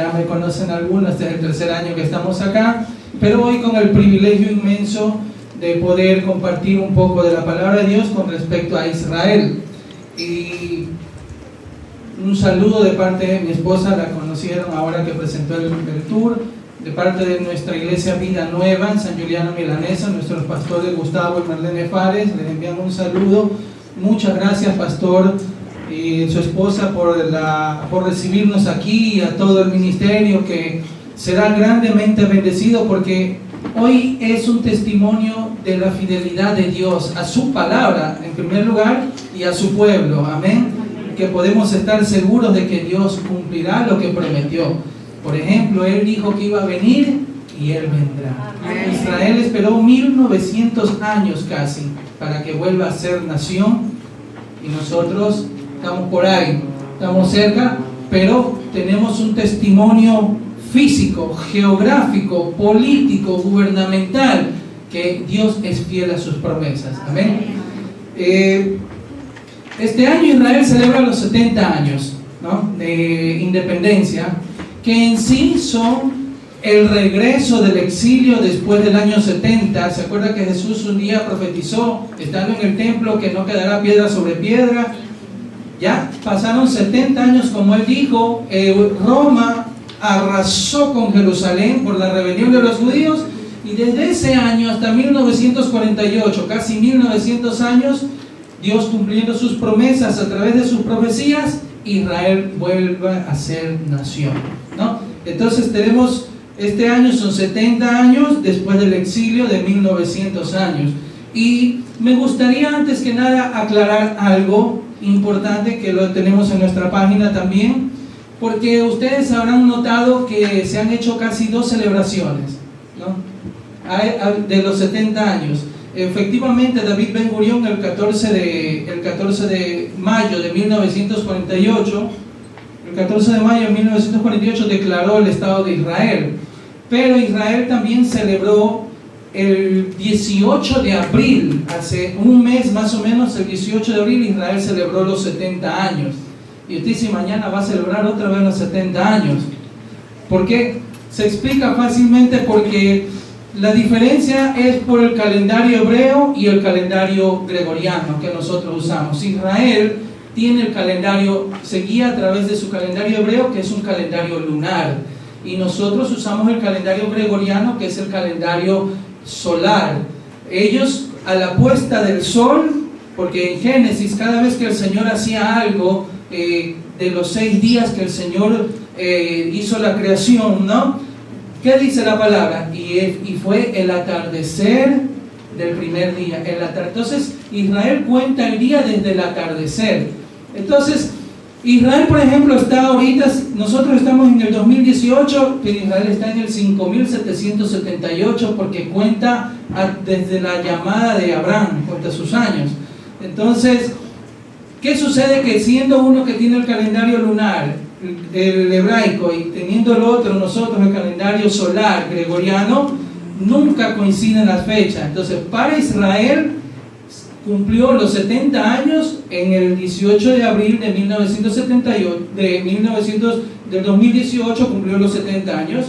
Ya me conocen algunos, este es el tercer año que estamos acá, pero hoy con el privilegio inmenso de poder compartir un poco de la palabra de Dios con respecto a Israel. Y un saludo de parte de mi esposa, la conocieron ahora que presentó el tour, de parte de nuestra iglesia Vida Nueva en San Juliano Milanesa, nuestros pastores Gustavo y Marlene Fares, les enviamos un saludo. Muchas gracias, pastor y su esposa, por recibirnos aquí, y a todo el ministerio, que será grandemente bendecido, porque hoy es un testimonio de la fidelidad de Dios a su palabra en primer lugar y a su pueblo, amén, que podemos estar seguros de que Dios cumplirá lo que prometió. Por ejemplo, Él dijo que iba a venir y Él vendrá. Amén. Israel esperó 1900 años casi para que vuelva a ser nación, y nosotros estamos por ahí, estamos cerca, pero tenemos un testimonio físico, geográfico, político, gubernamental, que Dios es fiel a sus promesas. Amén. Este año Israel celebra los 70 años, ¿no?, de independencia, que en sí son el regreso del exilio después del año 70. ¿Se acuerda que Jesús un día profetizó, estando en el templo, que no quedará piedra sobre piedra? Ya pasaron 70 años, como Él dijo. Roma arrasó con Jerusalén por la rebelión de los judíos, y desde ese año hasta 1948, casi 1900 años, Dios cumpliendo sus promesas a través de sus profecías, Israel vuelve a ser nación, ¿no? Entonces tenemos, este año son 70 años después del exilio de 1900 años. Y me gustaría antes que nada aclarar algo importante que lo tenemos en nuestra página también, porque ustedes habrán notado que se han hecho casi 2 celebraciones, ¿no?, de los 70 años. Efectivamente, David Ben-Gurión el 14 de mayo de 1948, el 14 de mayo de 1948 declaró el Estado de Israel, pero Israel también celebró el 18 de abril, hace un mes más o menos, el 18 de abril Israel celebró los 70 años. Y usted dice, mañana va a celebrar otra vez los 70 años. ¿Por qué? Se explica fácilmente, porque la diferencia es por el calendario hebreo y el calendario gregoriano que nosotros usamos. Israel tiene el calendario, se guía a través de su calendario hebreo, que es un calendario lunar, y nosotros usamos el calendario gregoriano, que es el calendario solar. Ellos, a la puesta del sol, porque en Génesis, cada vez que el Señor hacía algo, de los 6 días que el Señor hizo la creación, ¿no?, ¿qué dice la palabra? Y fue el atardecer del primer día. Entonces Israel cuenta el día desde el atardecer. Entonces Israel, por ejemplo, está ahorita, nosotros estamos en el 2018, pero Israel está en el 5778, porque cuenta desde la llamada de Abraham, cuenta sus años. Entonces, ¿qué sucede? Que siendo uno que tiene el calendario lunar, el hebraico, y teniendo el otro, nosotros, el calendario solar gregoriano, nunca coinciden las fechas. Entonces, para Israel cumplió los 70 años en el 18 de abril de 1978, del 2018 cumplió los 70 años,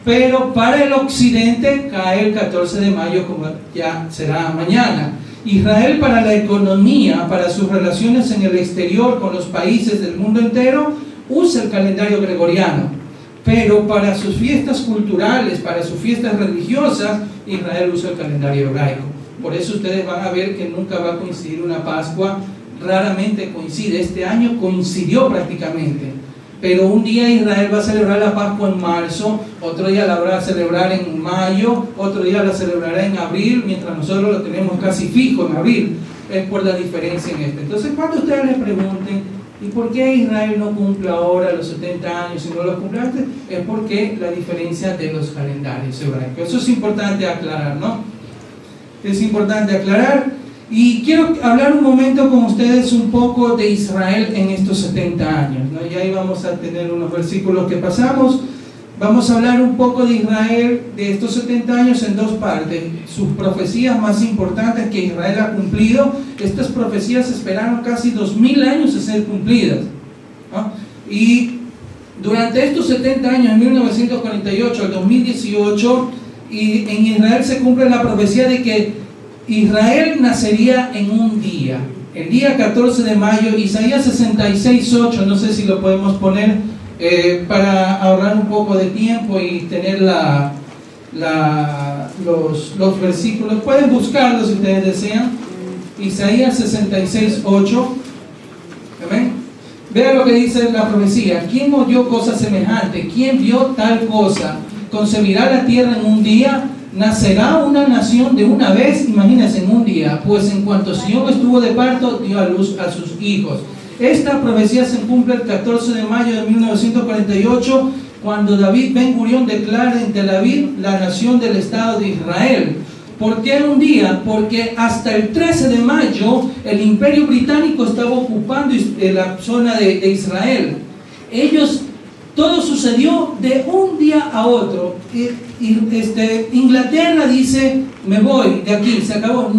pero para el occidente cae el 14 de mayo, como ya será mañana. Israel, para la economía, para sus relaciones en el exterior con los países del mundo entero, usa el calendario gregoriano, pero para sus fiestas culturales, para sus fiestas religiosas, Israel usa el calendario hebraico. Por eso ustedes van a ver que nunca va a coincidir una Pascua, raramente coincide. Este año coincidió prácticamente, pero un día Israel va a celebrar la Pascua en marzo, otro día la va a celebrar en mayo, otro día la celebrará en abril, mientras nosotros lo tenemos casi fijo en abril. Es por la diferencia en este. Entonces, cuando ustedes les pregunten, ¿y por qué Israel no cumple ahora los 70 años y no los cumple antes? Es porque la diferencia de los calendarios hebraicos. Eso es importante aclarar, ¿no? Es importante aclarar. Y quiero hablar un momento con ustedes un poco de Israel en estos 70 años, ¿no? Y ahí vamos a tener unos versículos que pasamos. Vamos a hablar un poco de Israel, de estos 70 años, en 2 partes. Sus profecías más importantes que Israel ha cumplido. Estas profecías esperaron casi 2000 años de ser cumplidas, ¿no? Y Durante estos 70 años, en 1948 al 2018, y en Israel se cumple la profecía de que Israel nacería en un día, el día 14 de mayo, Isaías 66:8, no sé si lo podemos poner para ahorrar un poco de tiempo y tener los versículos. Pueden buscarlos si ustedes desean. Isaías 66:8. Amén. Vean lo que dice la profecía. ¿Quién oyó cosa semejante? ¿Quién vio tal cosa? ¿Concebirá la tierra en un día? ¿Nacerá una nación de una vez? Imagínense, en un día. Pues en cuanto Sion estuvo de parto, dio a luz a sus hijos. Esta profecía se cumple el 14 de mayo de 1948, cuando David Ben Gurión declara en Tel Aviv la nación del Estado de Israel. ¿Por qué en un día? Porque hasta el 13 de mayo el Imperio Británico estaba ocupando la zona de Israel. Todo sucedió de un día a otro. Inglaterra dice, me voy de aquí, se acabó.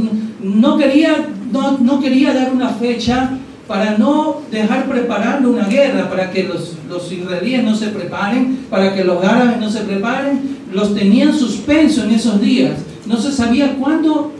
No quería dar una fecha para no dejar preparando una guerra, para que los israelíes no se preparen, para que los árabes no se preparen. Los tenían suspenso en esos días. No se sabía cuándo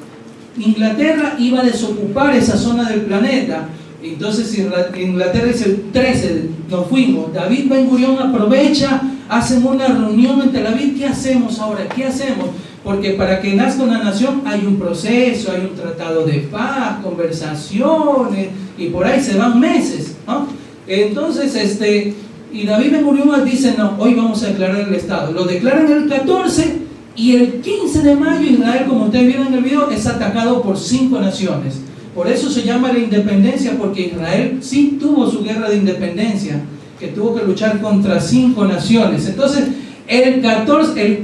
Inglaterra iba a desocupar esa zona del planeta. Entonces Inglaterra dice, el 13 nos fuimos. David Ben Gurión aprovecha, hacen una reunión en Tel Aviv. ¿Qué hacemos ahora? ¿Qué hacemos? Porque para que nazca una nación hay un proceso, hay un tratado de paz, conversaciones, y por ahí se van meses, ¿no? Entonces, y David Ben Gurión dice, no, hoy vamos a declarar el Estado. Lo declaran el 14 y el 15 de mayo Israel, como ustedes vieron en el video, es atacado por 5 naciones. Por eso se llama la independencia, porque Israel sí tuvo su guerra de independencia, que tuvo que luchar contra 5 naciones. Entonces, el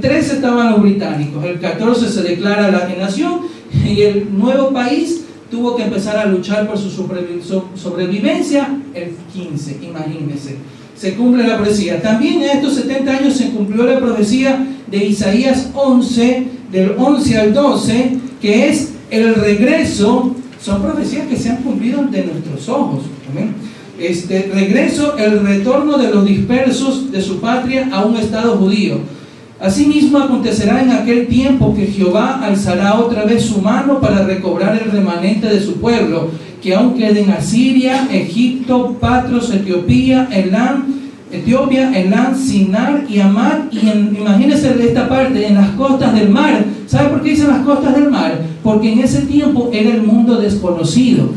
13 estaban los británicos, el 14 se declara la nación y el nuevo país tuvo que empezar a luchar por su sobrevivencia el 15, imagínense. Se cumple la profecía. También en estos 70 años se cumplió la profecía de Isaías 11, del 11 al 12, que es el regreso. Son profecías que se han cumplido de nuestros ojos. ¿Amén? Regreso, el retorno de los dispersos de su patria a un estado judío. Asimismo acontecerá en aquel tiempo que Jehová alzará otra vez su mano para recobrar el remanente de su pueblo, que aún queden Asiria, Egipto, Patros, Etiopía, Elán, Sinar y Amad. Y imagínense esta parte, en las costas del mar. ¿Sabe por qué dicen las costas del mar? Porque en ese tiempo era el mundo desconocido.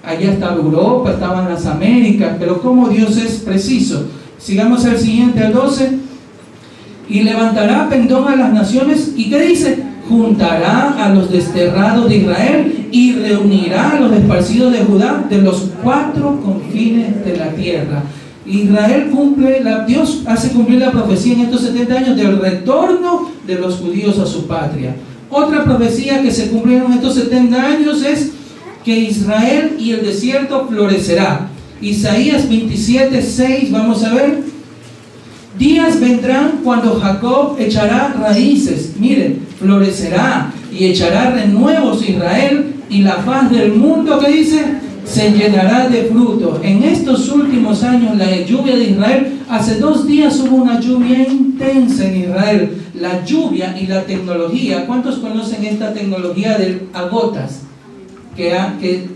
Allá estaba Europa, estaban las Américas, pero como Dios es preciso. Sigamos al siguiente, al 12. Y levantará pendón a las naciones. ¿Y qué dice? Juntará a los desterrados de Israel y reunirá a los esparcidos de Judá de los 4 confines de la tierra. Israel Dios hace cumplir la profecía en estos 70 años del retorno de los judíos a su patria. Otra profecía que se cumplió en estos 70 años es que Israel y el desierto florecerá. Isaías 27:6, vamos a ver. Días vendrán cuando Jacob echará raíces, miren, florecerá y echará renuevos Israel, y la faz del mundo, ¿qué dice? Se llenará de fruto. En estos últimos años, la lluvia de Israel, hace 2 días hubo una lluvia intensa en Israel. La lluvia y la tecnología, ¿cuántos conocen esta tecnología de a gotas? Que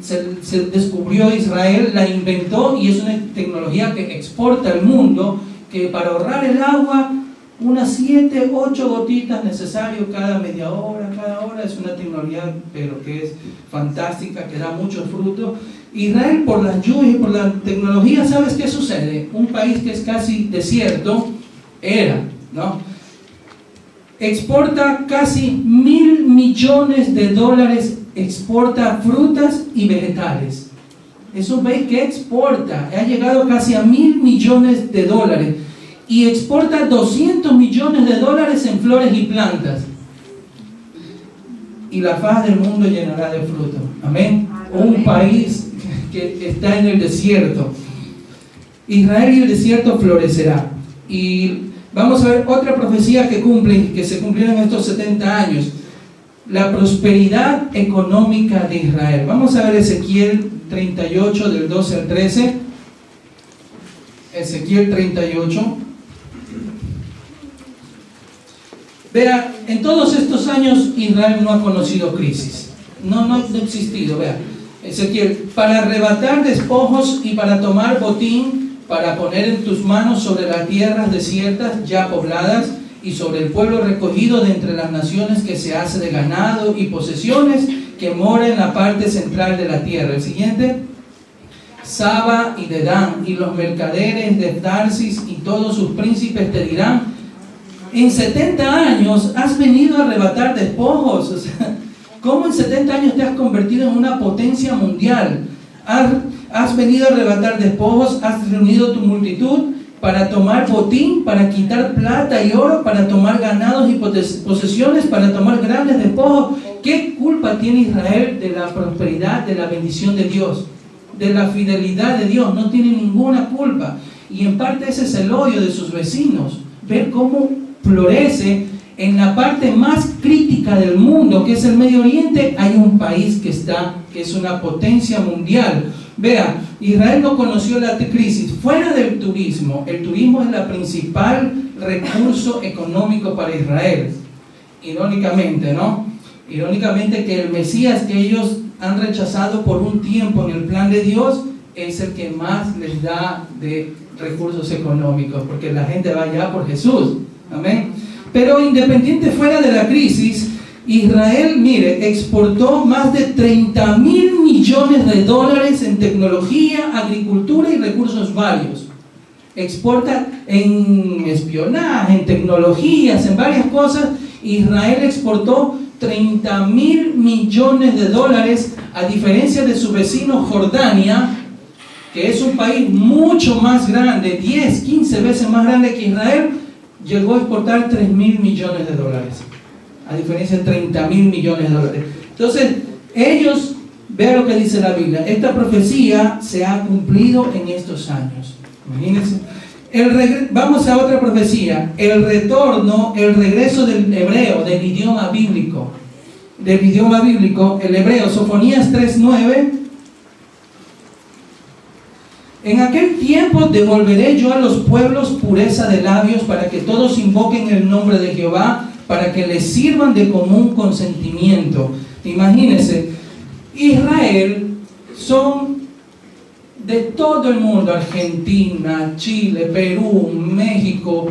se descubrió Israel, la inventó, y es una tecnología que exporta al mundo, que para ahorrar el agua, unas 7, 8 gotitas necesario cada media hora, cada hora. Es una tecnología, pero que es fantástica, que da mucho fruto. Israel, por la lluvia y por la tecnología, ¿sabes qué sucede? Un país que es casi desierto, ¿no? Exporta casi $1.000 millones, exporta frutas y vegetales. Es un país que exporta, ha llegado casi a $1.000 millones, y exporta $200 millones en flores y plantas. Y la faz del mundo llenará de fruto. Amén. Un país que está en el desierto. Israel y el desierto florecerá. Y vamos a ver otra profecía que se cumplió en estos 70 años. La prosperidad económica de Israel. Vamos a ver Ezequiel 38, del 12 al 13. Ezequiel 38. Vea, en todos estos años Israel no ha conocido crisis. No ha existido, vea. Ezequiel, para arrebatar despojos y para tomar botín, para poner en tus manos sobre las tierras desiertas ya pobladas y sobre el pueblo recogido de entre las naciones que se hace de ganado y posesiones que mora en la parte central de la tierra. El siguiente, Saba y Dedán y los mercaderes de Tarsis y todos sus príncipes te dirán: en 70 años has venido a arrebatar despojos. O sea, ¿cómo en 70 años te has convertido en una potencia mundial? Has venido a arrebatar despojos, has reunido tu multitud para tomar botín, para quitar plata y oro, para tomar ganados y posesiones, para tomar grandes despojos. ¿Qué culpa tiene Israel de la prosperidad, de la bendición de Dios, de la fidelidad de Dios? No tiene ninguna culpa. Y en parte ese es el odio de sus vecinos. Ver cómo florece en la parte más crítica del mundo, que es el Medio Oriente. Hay un país que es una potencia mundial. Vea, Israel no conoció la crisis fuera del turismo. El turismo es el principal recurso económico para Israel. Irónicamente, ¿no? Irónicamente que el Mesías que ellos han rechazado por un tiempo en el plan de Dios es el que más les da de recursos económicos, porque la gente va allá por Jesús. Amén. Pero independiente fuera de la crisis, Israel, mire, exportó más de 30,000 millones de dólares en tecnología, agricultura y recursos varios. Exporta en espionaje, en tecnologías, en varias cosas. Israel exportó 30,000 millones de dólares, a diferencia de su vecino Jordania, que es un país mucho más grande, 10, 15 veces más grande que Israel. Llegó a exportar 3,000 millones de dólares, a diferencia de 30,000 millones de dólares. Entonces, ellos, vean lo que dice la Biblia, esta profecía se ha cumplido en estos años. Imagínense. Vamos a otra profecía, el regreso del hebreo, del idioma bíblico. El hebreo, Sofonías 3:9. En aquel tiempo devolveré yo a los pueblos pureza de labios, para que todos invoquen el nombre de Jehová, para que les sirvan de común consentimiento. Imagínense, Israel son de todo el mundo: Argentina, Chile, Perú, México,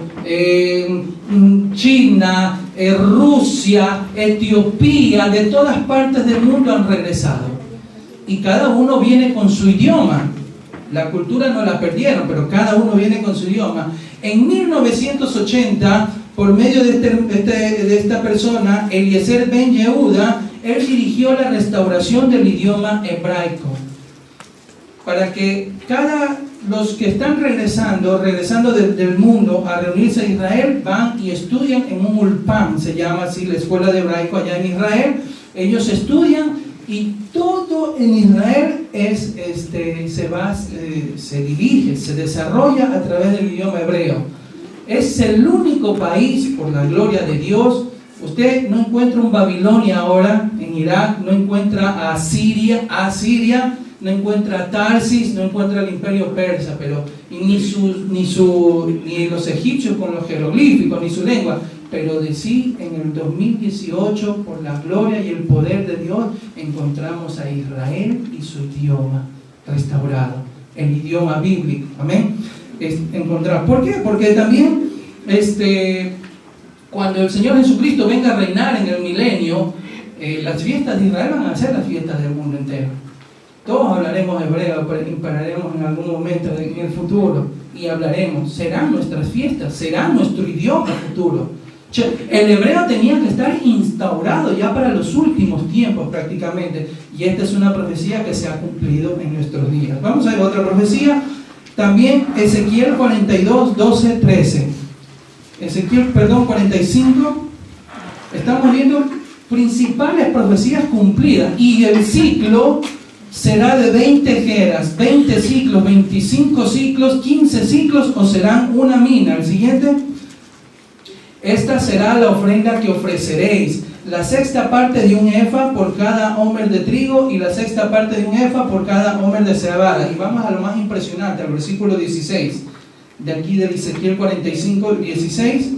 China, Rusia, Etiopía, de todas partes del mundo han regresado. Y cada uno viene con su idioma. La cultura no la perdieron, pero cada uno viene con su idioma. En 1980, por medio de esta persona, Eliezer Ben Yehuda, él dirigió la restauración del idioma hebraico. Para que los que están regresando del mundo a reunirse a Israel, van y estudian en un ulpan, se llama así la escuela de hebraico allá en Israel. Ellos estudian y todo en Israel se dirige, se desarrolla a través del idioma hebreo. Es el único país, por la gloria de Dios. Usted no encuentra un Babilonia ahora en Irak, no encuentra a Siria, no encuentra Tarsis, no encuentra el imperio persa, pero ni los egipcios con los jeroglíficos, ni su lengua. Pero de sí, en el 2018, por la gloria y el poder de Dios, encontramos a Israel y su idioma restaurado, el idioma bíblico. Amén. ¿Por qué? Porque también cuando el Señor Jesucristo venga a reinar en el milenio, las fiestas de Israel van a ser las fiestas del mundo entero. Todos hablaremos hebreo, pararemos en algún momento en el futuro y hablaremos. Serán nuestras fiestas, será nuestro idioma futuro. El hebreo tenía que estar instaurado ya para los últimos tiempos prácticamente, y esta es una profecía que se ha cumplido en nuestros días. Vamos a ver otra profecía, también Ezequiel 42, 12, 13. Ezequiel, 45. Estamos viendo principales profecías cumplidas, y el ciclo será de 20 geras, 20 ciclos, 25 ciclos, 15 ciclos, o serán una mina. El siguiente. Esta será la ofrenda que ofreceréis: la sexta parte de un efa por cada homer de trigo, y la sexta parte de un efa por cada homer de cebada. Y vamos a lo más impresionante, al versículo 16, de aquí de Ezequiel 45, 16.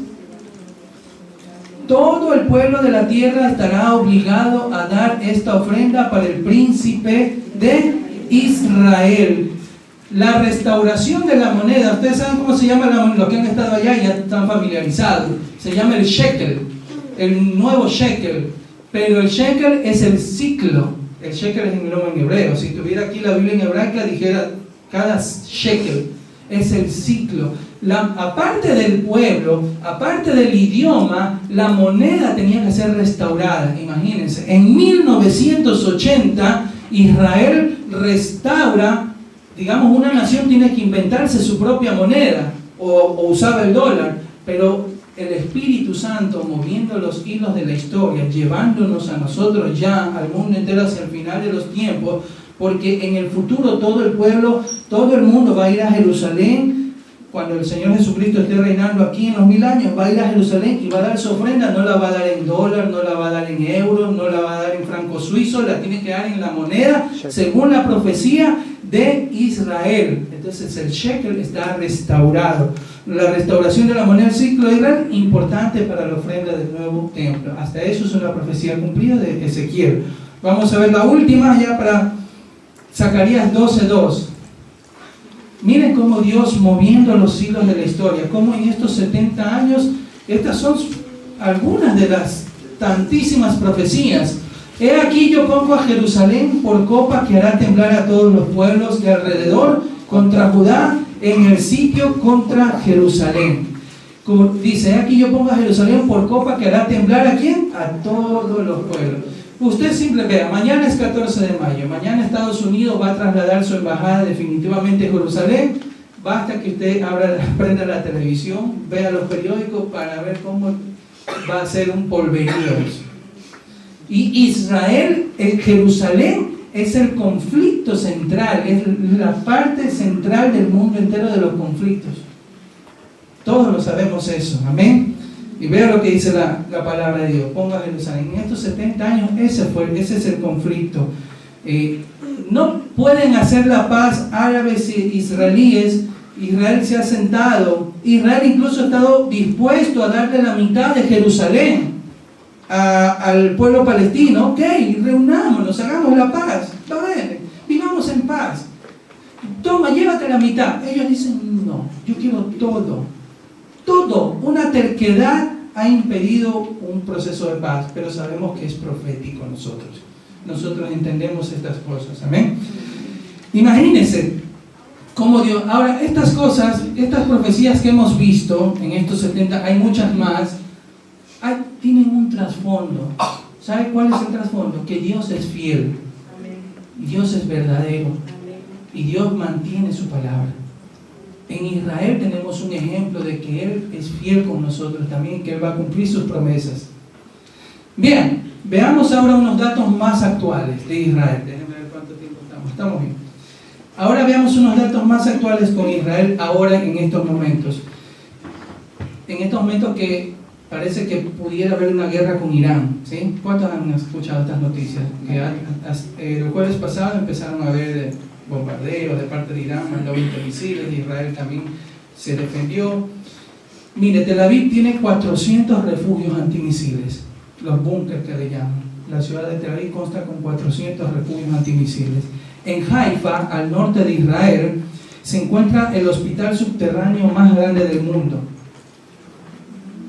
todo el pueblo de la tierra estará obligado a dar esta ofrenda para el príncipe de Israel. La restauración de la moneda, ustedes saben cómo se llama los que han estado allá y ya están familiarizados, se llama el shekel, el nuevo shekel, pero el shekel es el ciclo, el shekel es en hebreo, si tuviera aquí la Biblia en hebraica dijera cada shekel, es el ciclo. Aparte del pueblo, aparte del idioma, la moneda tenía que ser restaurada. Imagínense, en 1980 Israel restaura, digamos, una nación tiene que inventarse su propia moneda o usaba el dólar, pero el Espíritu Santo moviendo los hilos de la historia, llevándonos a nosotros ya al mundo entero hacia el final de los tiempos, porque en el futuro todo el pueblo, todo el mundo va a ir a Jerusalén. Cuando el Señor Jesucristo esté reinando aquí en los 1000 años, va a ir a Jerusalén y va a dar su ofrenda. No la va a dar en dólar, no la va a dar en euros, no la va a dar en franco suizo, la tiene que dar en la moneda según la profecía de Israel. Entonces el shekel está restaurado. La restauración de la moneda del ciclo de Israel, importante para la ofrenda del nuevo templo. Hasta eso es una profecía cumplida de Ezequiel. Vamos a ver la última ya para Zacarías 12:2. Miren cómo Dios moviendo los hilos de la historia, cómo en estos 70 años, estas son algunas de las tantísimas profecías. He aquí yo pongo a Jerusalén por copa que hará temblar a todos los pueblos de alrededor contra Judá en el sitio contra Jerusalén. Como dice, he aquí yo pongo a Jerusalén por copa que hará temblar ¿a quién? A todos los pueblos. Usted simple vea, mañana es 14 de mayo, mañana Estados Unidos va a trasladar su embajada definitivamente a Jerusalén. Basta que usted prenda la televisión, vea los periódicos para ver cómo va a ser un polverío eso. Y Israel, Jerusalén es el conflicto central, es la parte central del mundo entero de los conflictos. Todos lo sabemos eso, amén. Y vea lo que dice la palabra de Dios. Ponga Jerusalén. En estos 70 años ese es el conflicto. No pueden hacer la paz árabes e israelíes. Israel se ha sentado. Israel incluso ha estado dispuesto a darle la mitad de Jerusalén al pueblo palestino. Ok, reunámonos, hagamos la paz. Va bien, vivamos en paz. Toma, llévate la mitad. Ellos dicen, no, yo quiero todo. Todo, una terquedad ha impedido un proceso de paz, pero sabemos que es profético nosotros. Nosotros entendemos estas cosas, amén. Imagínense cómo Dios, ahora estas cosas, estas profecías que hemos visto en estos 70, hay muchas más, tienen un trasfondo. ¿Sabe cuál es el trasfondo? Que Dios es fiel, Dios es verdadero y Dios mantiene su palabra. En Israel tenemos un ejemplo de que Él es fiel con nosotros también, que Él va a cumplir sus promesas. Bien, veamos ahora unos datos más actuales de Israel. Déjenme ver cuánto tiempo estamos. Estamos bien. Ahora veamos unos datos más actuales con Israel ahora en estos momentos. En estos momentos que parece que pudiera haber una guerra con Irán, ¿sí? ¿Cuántos han escuchado estas noticias? Que el jueves pasado empezaron a haber bombardeos de parte de Irán, mandó 20 misiles, Israel también se defendió. Mire, Tel Aviv tiene 400 refugios antimisiles, los búnkers que le llaman. La ciudad de Tel Aviv consta con 400 refugios antimisiles. En Haifa, al norte de Israel, se encuentra el hospital subterráneo más grande del mundo.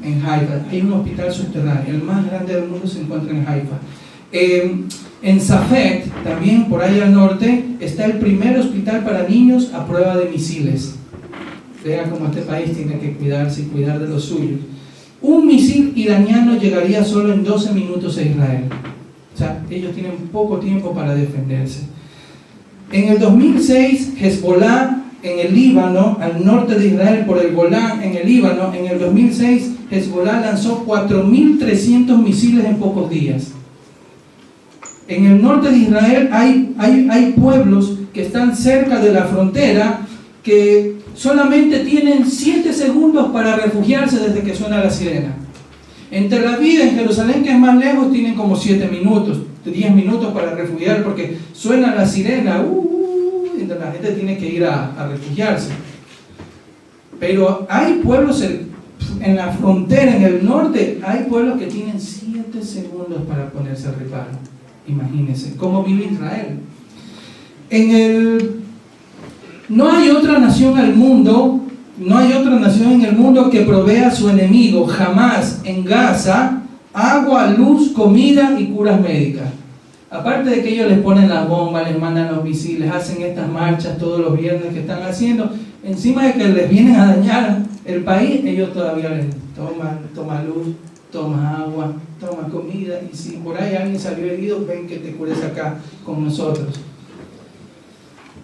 En Haifa hay un hospital subterráneo, el más grande del mundo se encuentra en Haifa. En Safed, también por ahí al norte, está el primer hospital para niños a prueba de misiles. Vean cómo este país tiene que cuidarse y cuidar de los suyos. Un misil iraniano llegaría solo en 12 minutos a Israel. O sea, ellos tienen poco tiempo para defenderse. En el 2006, Hezbollah en el Líbano, al norte de Israel, por el Golán, en el Líbano, en el 2006, Hezbollah lanzó 4.300 misiles en pocos días. En el norte de Israel hay pueblos que están cerca de la frontera que solamente tienen 7 segundos para refugiarse desde que suena la sirena. En Tel Aviv, en Jerusalén, que es más lejos, tienen como 7 minutos, 10 minutos para refugiar porque suena la sirena, y la gente tiene que ir a refugiarse. Pero hay pueblos en la frontera, en el norte, hay pueblos que tienen 7 segundos para ponerse al reparo. Imagínense cómo vive Israel. No hay otra nación en el mundo que provea a su enemigo jamás en Gaza agua, luz, comida y curas médicas. Aparte de que ellos les ponen las bombas, les mandan los misiles, hacen estas marchas todos los viernes que están haciendo, encima de que les vienen a dañar el país, ellos todavía les toma luz, toma agua, toma comida, y si por ahí alguien salió herido, ven que te cures acá con nosotros.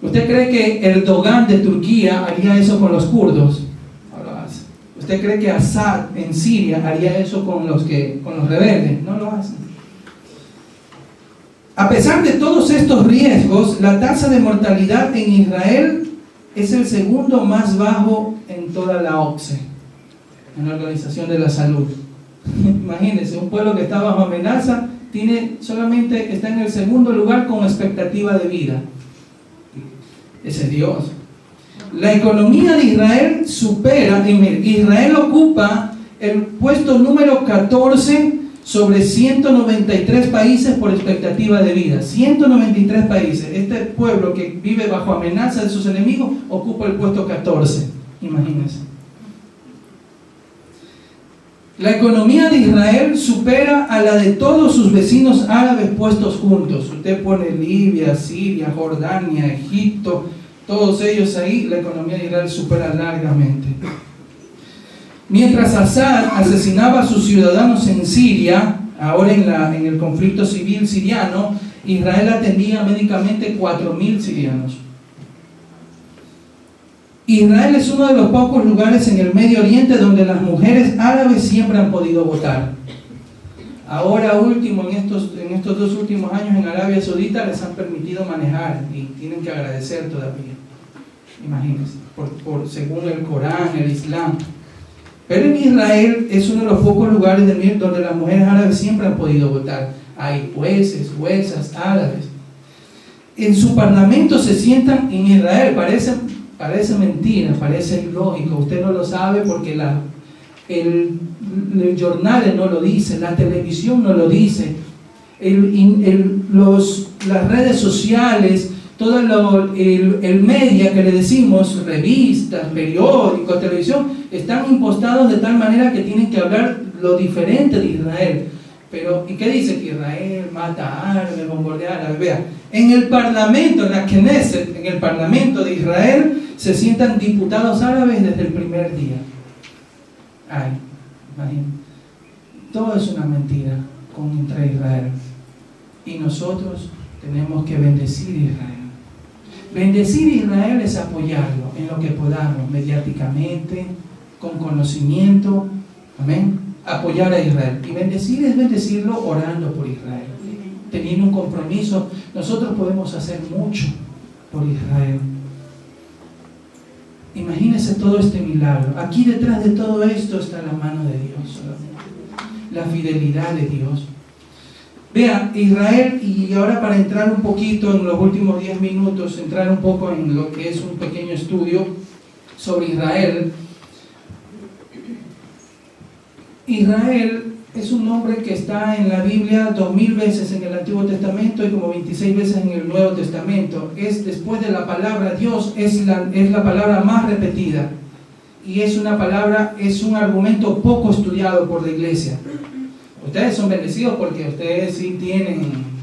¿Usted cree que Erdogan de Turquía haría eso con los kurdos? No lo hace. ¿Usted cree que Assad en Siria haría eso con los rebeldes? No lo hace. A pesar de todos estos riesgos, la tasa de mortalidad en Israel es el segundo más bajo en toda la OCSE, en la Organización de la Salud. Imagínense, un pueblo que está bajo amenaza está en el segundo lugar con expectativa de vida. Ese es Dios. La economía de Israel Israel ocupa el puesto número 14 sobre 193 países por expectativa de vida. 193 países. Este pueblo que vive bajo amenaza de sus enemigos ocupa el puesto 14. Imagínense. La economía de Israel supera a la de todos sus vecinos árabes puestos juntos. Usted pone Libia, Siria, Jordania, Egipto, todos ellos ahí, la economía de Israel supera largamente. Mientras Assad asesinaba a sus ciudadanos en Siria, ahora en el conflicto civil siriano, Israel atendía médicamente 4.000 sirianos. Israel es uno de los pocos lugares en el Medio Oriente donde las mujeres árabes siempre han podido votar. Ahora último, en estos 2 últimos años en Arabia Saudita les han permitido manejar y tienen que agradecer todavía. Imagínense, según el Corán, el Islam. Pero en Israel es uno de los pocos lugares del mundo donde las mujeres árabes siempre han podido votar. Hay jueces, juezas árabes. En su parlamento se sientan en Israel, parece mentira, parece ilógico, usted no lo sabe porque el jornal no lo dice, la televisión no lo dice, las redes sociales, todo el media que le decimos, revistas, periódicos, televisión, están impostados de tal manera que tienen que hablar lo diferente de Israel. Pero, ¿y qué dice? Que Israel mata a árabes, bombardea a árabes. Vea, en el parlamento, en la Knesset, en el parlamento de Israel, se sientan diputados árabes desde el primer día. Ay, imagínate. Todo es una mentira contra Israel. Y nosotros tenemos que bendecir a Israel. Bendecir a Israel es apoyarlo en lo que podamos, mediáticamente, con conocimiento. Amén. Apoyar a Israel. Y bendecir es bendecirlo orando por Israel. Teniendo un compromiso. Nosotros podemos hacer mucho por Israel. Imagínense todo este milagro. Aquí detrás de todo esto está la mano de Dios solamente. La fidelidad de Dios. Vea, Israel, y ahora para entrar un poquito en los últimos 10 minutos, entrar un poco en lo que es un pequeño estudio sobre Israel. Israel es un nombre que está en la Biblia 2000 veces en el Antiguo Testamento y como 26 veces en el Nuevo Testamento. Es después de la palabra Dios, es la palabra más repetida. Y es un argumento poco estudiado por la iglesia. Ustedes son bendecidos porque ustedes sí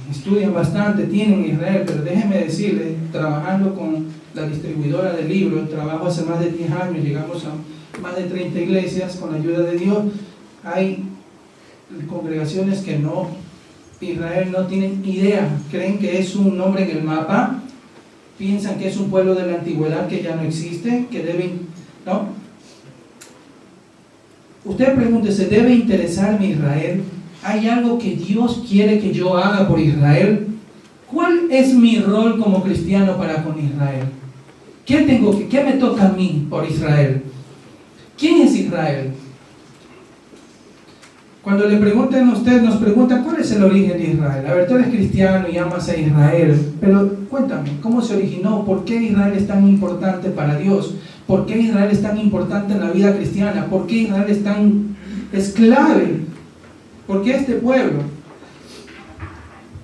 estudian bastante, tienen Israel, pero déjenme decirles, trabajando con la distribuidora de libros, trabajo hace más de 10 años, llegamos a más de 30 iglesias con la ayuda de Dios. Hay congregaciones que Israel no tienen idea, creen que es un nombre en el mapa, piensan que es un pueblo de la antigüedad que ya no existe, ¿no? Usted pregúntese, ¿debe interesarme Israel? ¿Hay algo que Dios quiere que yo haga por Israel? ¿Cuál es mi rol como cristiano para con Israel? ¿Qué me toca a mí por Israel? ¿Quién es Israel? Cuando le pregunten a usted, nos preguntan ¿cuál es el origen de Israel? A ver, tú eres cristiano y amas a Israel, pero cuéntame, ¿cómo se originó? ¿Por qué Israel es tan importante para Dios? ¿Por qué Israel es tan importante en la vida cristiana? ¿Por qué Israel es clave? ¿Por qué este pueblo?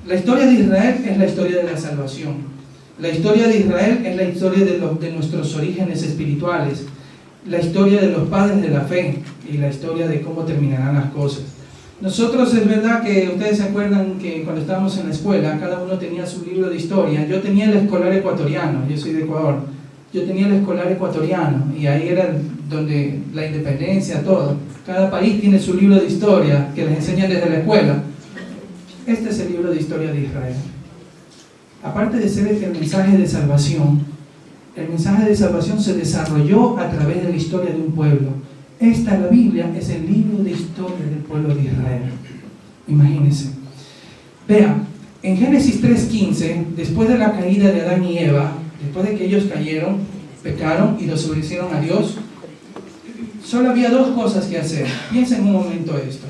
La historia de Israel es la historia de la salvación. La historia de Israel es la historia de nuestros orígenes espirituales. La historia de los padres de la fe y la historia de cómo terminarán las cosas. Nosotros, es verdad que ustedes se acuerdan que cuando estábamos en la escuela, cada uno tenía su libro de historia. Yo tenía el escolar ecuatoriano, yo soy de Ecuador. Yo tenía el escolar ecuatoriano y ahí era donde la independencia, todo. Cada país tiene su libro de historia que les enseñan desde la escuela. Este es el libro de historia de Israel. Aparte de ser el mensaje de salvación, el mensaje de salvación se desarrolló a través de la historia de un pueblo. Esta, la Biblia, es el libro de historia del pueblo de Israel. Imagínense. Vean, en Génesis 3:15, después de la caída de Adán y Eva, después de que ellos cayeron, pecaron y desobedecieron a Dios, solo había dos cosas que hacer. Piensen un momento esto.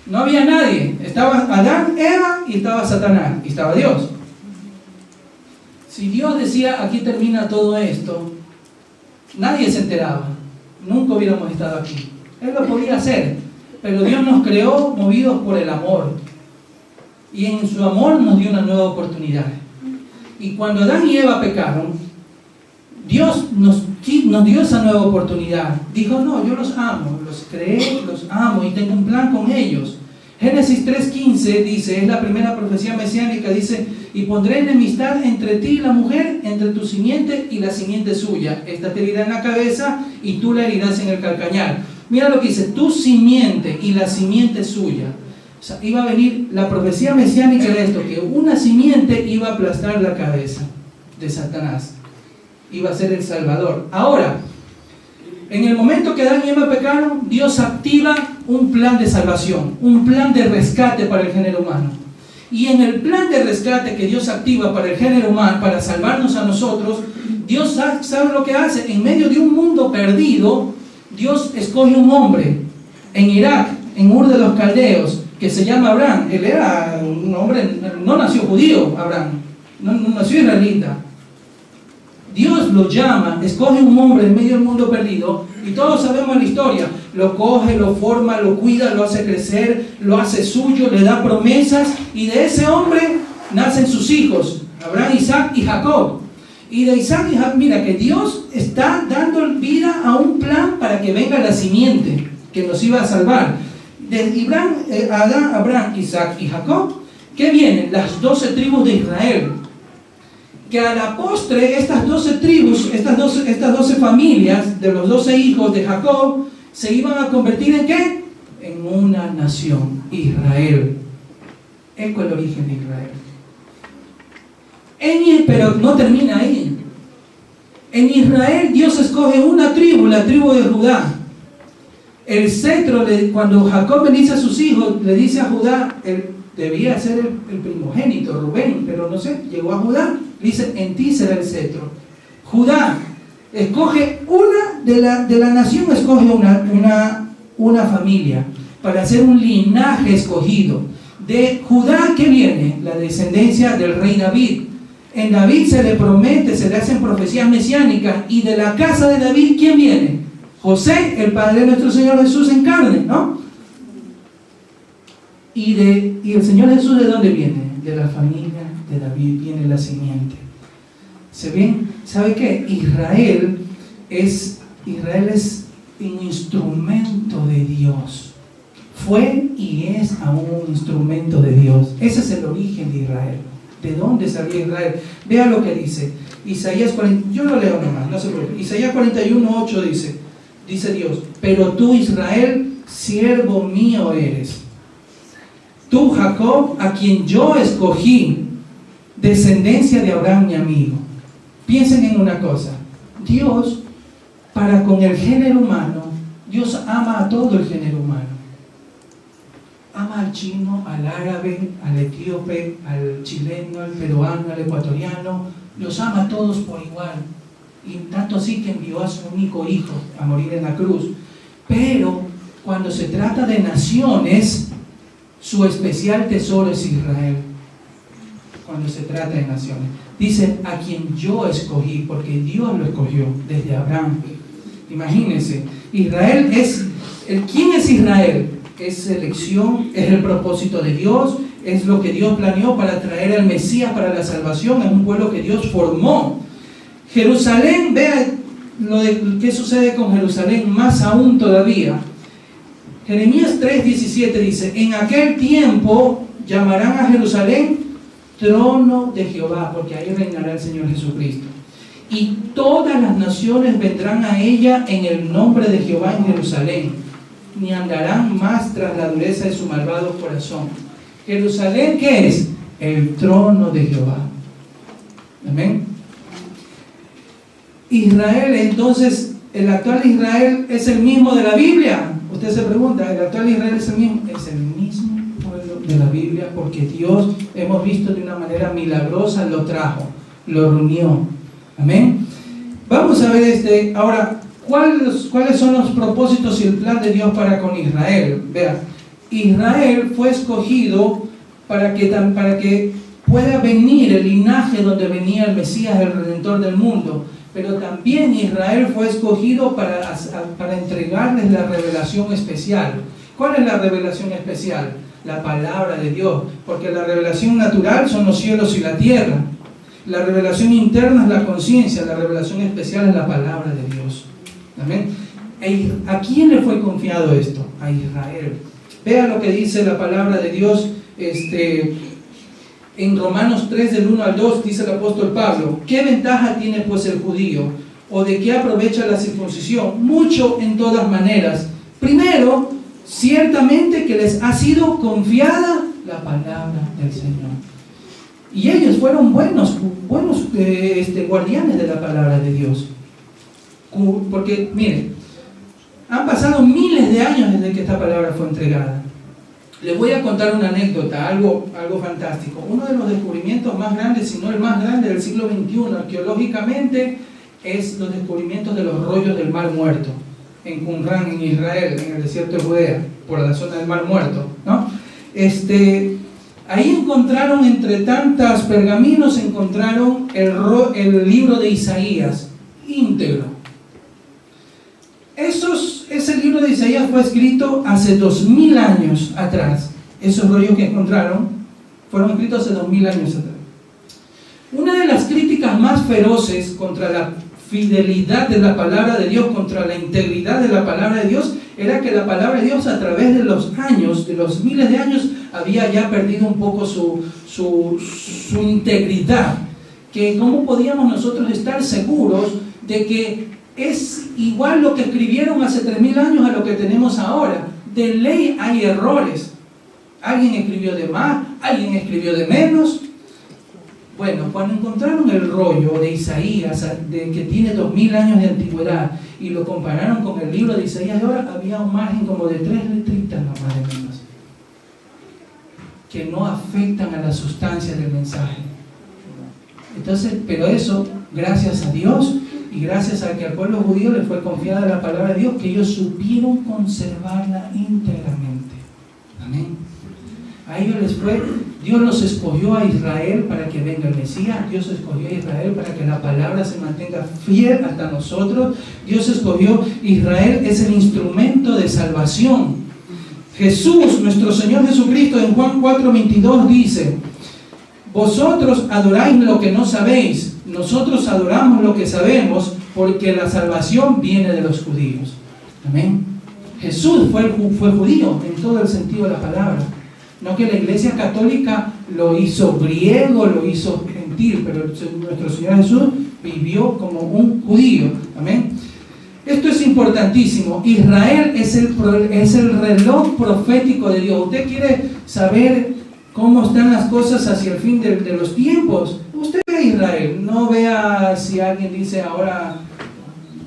No había nadie. Estaba Adán, Eva y estaba Satanás. Y estaba Dios. Si Dios decía, aquí termina todo esto, nadie se enteraba. Nunca hubiéramos estado aquí. Él lo podía hacer. Pero Dios nos creó movidos por el amor. Y en su amor nos dio una nueva oportunidad. Y cuando Adán y Eva pecaron, Dios nos dio esa nueva oportunidad. Dijo, no, yo los amo, los creé, los amo y tengo un plan con ellos. Génesis 3:15 dice, es la primera profecía mesiánica, dice, y pondré enemistad entre ti y la mujer, entre tu simiente y la simiente suya. Esta te herirá en la cabeza y tú la herirás en el calcañar. Mira lo que dice, tu simiente y la simiente suya. O sea, iba a venir, la profecía mesiánica era esto, que una simiente iba a aplastar la cabeza de Satanás. Iba a ser el Salvador. Ahora, en el momento que Adán y Eva pecaron, Dios activa un plan de salvación, un plan de rescate para el género humano. Y en el plan de rescate que Dios activa para el género humano, para salvarnos a nosotros, Dios sabe lo que hace. En medio de un mundo perdido, Dios escoge un hombre en Irak, en Ur de los Caldeos, que se llama Abraham. Él era un hombre, no nació judío, Abraham, no nació israelita. Dios lo llama, escoge un hombre en medio del mundo perdido, y todos sabemos la historia. Lo coge, lo forma, lo cuida, lo hace crecer, lo hace suyo, le da promesas, y de ese hombre nacen sus hijos, Abraham, Isaac y Jacob. Y de Isaac y Jacob, mira que Dios está dando vida a un plan para que venga la simiente que nos iba a salvar. De Abraham, Isaac y Jacob, ¿qué vienen? Las 12 tribus de Israel. Que a la postre estas 12 tribus, estas 12 familias de los 12 hijos de Jacob se iban a convertir ¿en qué? En una nación, Israel. Este es el origen de Israel. Pero no termina ahí. En Israel Dios escoge una tribu, la tribu de Judá. El cetro, cuando Jacob bendice a sus hijos, le dice a Judá, él debía ser el primogénito, Rubén, pero no sé, llegó a Judá, dice, en ti será el cetro. Judá escoge de la nación, escoge una familia para hacer un linaje escogido. De Judá, ¿qué viene? La descendencia del rey David. En David se le promete, se le hacen profecías mesiánicas, y de la casa de David, ¿quién viene? José, el padre de nuestro Señor Jesús en carne, ¿no? ¿Y el Señor Jesús de dónde viene? De la familia de David viene la simiente. ¿Se ven? ¿Sabe qué? Israel es un instrumento de Dios. Fue y es aún un instrumento de Dios. Ese es el origen de Israel. ¿De dónde salió Israel? Vea lo que dice Isaías 40, yo lo leo nomás, no se preocupe. Isaías 41:8 dice Dios, pero tú, Israel, siervo mío eres. Tú, Jacob, a quien yo escogí, descendencia de Abraham, mi amigo. Piensen en una cosa. Dios, para con el género humano, Dios ama a todo el género humano. Ama al chino, al árabe, al etíope, al chileno, al peruano, al ecuatoriano. Los ama a todos por igual. Y tanto así que envió a su único hijo a morir en la cruz. Pero cuando se trata de naciones, su especial tesoro es Israel. cuando se trata de naciones. Dice, a quien yo escogí, porque Dios lo escogió desde Abraham. Imagínense, Israel es, ¿quién es Israel? Es elección, es el propósito de Dios, es lo que Dios planeó para traer al Mesías para la salvación, es un pueblo que Dios formó. Jerusalén, vea qué sucede con Jerusalén, más aún todavía. Jeremías 3:17 dice, en aquel tiempo llamarán a Jerusalén trono de Jehová, porque ahí reinará el Señor Jesucristo. Y todas las naciones vendrán a ella en el nombre de Jehová en Jerusalén, ni andarán más tras la dureza de su malvado corazón. Jerusalén, ¿qué es? El trono de Jehová. Amén. Israel, entonces, el actual Israel es el mismo de la Biblia. Usted se pregunta, ¿el actual Israel es el mismo? Es el mismo pueblo de la Biblia, porque Dios, hemos visto de una manera milagrosa, lo trajo, lo reunió. Amén. Vamos a ver ahora, ¿cuáles son los propósitos y el plan de Dios para con Israel? Vea, Israel fue escogido para que pueda venir el linaje donde venía el Mesías, el Redentor del mundo. Pero también Israel fue escogido para entregarles la revelación especial. ¿Cuál es la revelación especial? La palabra de Dios. Porque la revelación natural son los cielos y la tierra. La revelación interna es la conciencia. La revelación especial es la palabra de Dios. ¿Amén? ¿A quién le fue confiado esto? A Israel. Vea lo que dice la palabra de Dios. En Romanos 3, del 1 al 2, dice el apóstol Pablo, ¿qué ventaja tiene pues el judío? ¿O de qué aprovecha la circuncisión? Mucho en todas maneras. Primero, ciertamente que les ha sido confiada la palabra del Señor. Y ellos fueron buenos guardianes de la palabra de Dios. Porque, miren, han pasado miles de años desde que esta palabra fue entregada. Les voy a contar una anécdota, algo fantástico. Uno de los descubrimientos más grandes, si no el más grande del siglo XXI, arqueológicamente, es los descubrimientos de los rollos del Mar Muerto, en Qumran, en Israel, en el desierto de Judea, por la zona del Mar Muerto, ¿no? Ahí encontraron, entre tantos pergaminos, encontraron el libro de Isaías, íntegro. Ese libro de Isaías fue escrito hace 2000 años atrás. Esos rollos que encontraron fueron escritos hace 2000 años atrás. Una de las críticas más feroces contra la fidelidad de la palabra de Dios, contra la integridad de la palabra de Dios, era que la palabra de Dios, a través de los años, de los miles de años, había ya perdido un poco su integridad. Que cómo podíamos nosotros estar seguros de que es igual lo que escribieron hace 3000 años a lo que tenemos ahora. De ley hay errores. Alguien escribió de más, alguien escribió de menos. Bueno, cuando encontraron el rollo de Isaías, que tiene 2000 años de antigüedad, y lo compararon con el libro de Isaías de ahora, había un margen como de 3 letritas no más de menos, que no afectan a la sustancia del mensaje. Entonces, pero eso, gracias a Dios, y gracias a que al pueblo judío le fue confiada la palabra de Dios, que ellos supieron conservarla íntegramente. Amén. A ellos Dios los escogió a Israel para que venga el Mesías. Dios escogió a Israel para que la palabra se mantenga fiel hasta nosotros. Dios escogió Israel, es el instrumento de salvación. Jesús, nuestro Señor Jesucristo, en Juan 4:22 dice: vosotros adoráis lo que no sabéis, nosotros adoramos lo que sabemos, porque la salvación viene de los judíos. Amén. Jesús fue judío en todo el sentido de la palabra. No que la Iglesia Católica lo hizo griego, lo hizo gentil, pero nuestro Señor Jesús vivió como un judío. Amén. Esto es importantísimo. Israel es el reloj profético de Dios. ¿Usted quiere saber cómo están las cosas hacia el fin de los tiempos? Usted ve a Israel, no vea si alguien dice ahora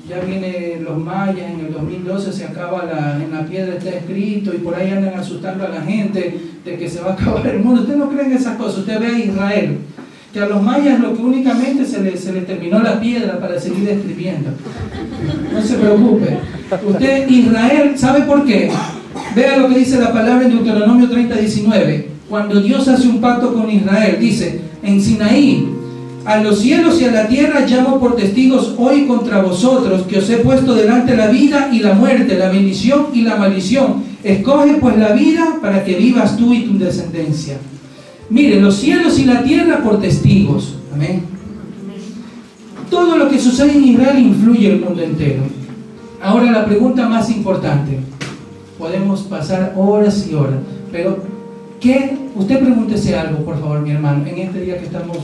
ya vienen los mayas, en el 2012 se acaba en la piedra está escrito, y por ahí andan asustando a la gente de que se va a acabar el mundo. Usted no cree en esas cosas. Usted ve a Israel, que a los mayas lo que únicamente se les terminó la piedra para seguir escribiendo. No se preocupe. Usted, Israel, ¿sabe por qué? Vea lo que dice la palabra en Deuteronomio 30:19. Cuando Dios hace un pacto con Israel, dice: en Sinaí: a los cielos y a la tierra llamo por testigos hoy contra vosotros, que os he puesto delante la vida y la muerte, la bendición y la maldición. Escoge pues la vida para que vivas tú y tu descendencia. Mire, los cielos y la tierra por testigos. Amén. Todo lo que sucede en Israel influye en el mundo entero. Ahora la pregunta más importante. Podemos pasar horas y horas, pero usted pregúntese algo, por favor, mi hermano, en este día que estamos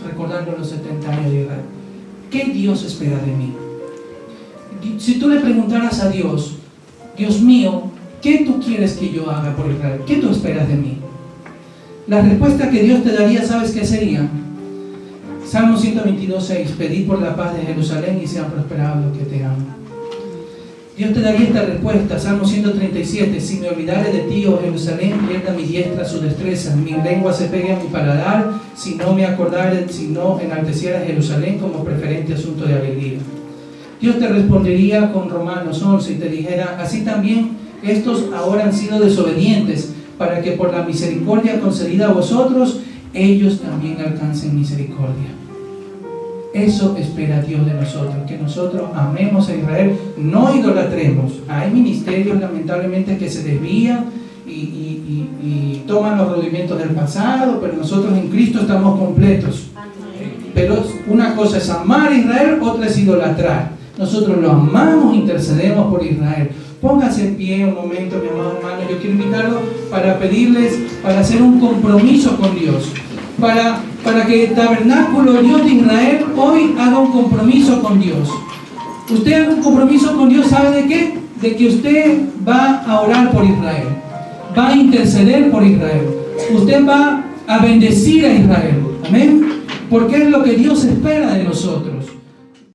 recordando los 70 años de Israel. ¿Qué Dios espera de mí? Si tú le preguntaras a Dios: Dios mío, ¿qué tú quieres que yo haga por Israel? ¿Qué tú esperas de mí? La respuesta que Dios te daría, ¿sabes qué sería? Salmo 122:6: pedid por la paz de Jerusalén y sean prosperados los que te aman. Dios te daría esta respuesta. Salmo 137: si me olvidare de ti, oh Jerusalén, pierda mi diestra su destreza, mi lengua se pegue a mi paladar, si no me acordare, si no enalteciera Jerusalén como preferente asunto de alegría. Dios te respondería con Romanos 11 y te dijera: así también estos ahora han sido desobedientes, para que por la misericordia concedida a vosotros, ellos también alcancen misericordia. Eso espera Dios de nosotros, que nosotros amemos a Israel, no idolatremos. Hay ministerios lamentablemente que se desvían y toman los rudimentos del pasado, pero nosotros en Cristo estamos completos. Pero una cosa es amar a Israel, otra es idolatrar. Nosotros lo amamos, intercedemos por Israel. Póngase en pie un momento, mi amado hermano. Yo quiero invitarlo para pedirles, para hacer un compromiso con Dios, para que el tabernáculo Dios de Israel hoy haga un compromiso con Dios. Usted haga un compromiso con Dios, ¿sabe de qué? De que usted va a orar por Israel, va a interceder por Israel, usted va a bendecir a Israel. Amén. Porque es lo que Dios espera de nosotros.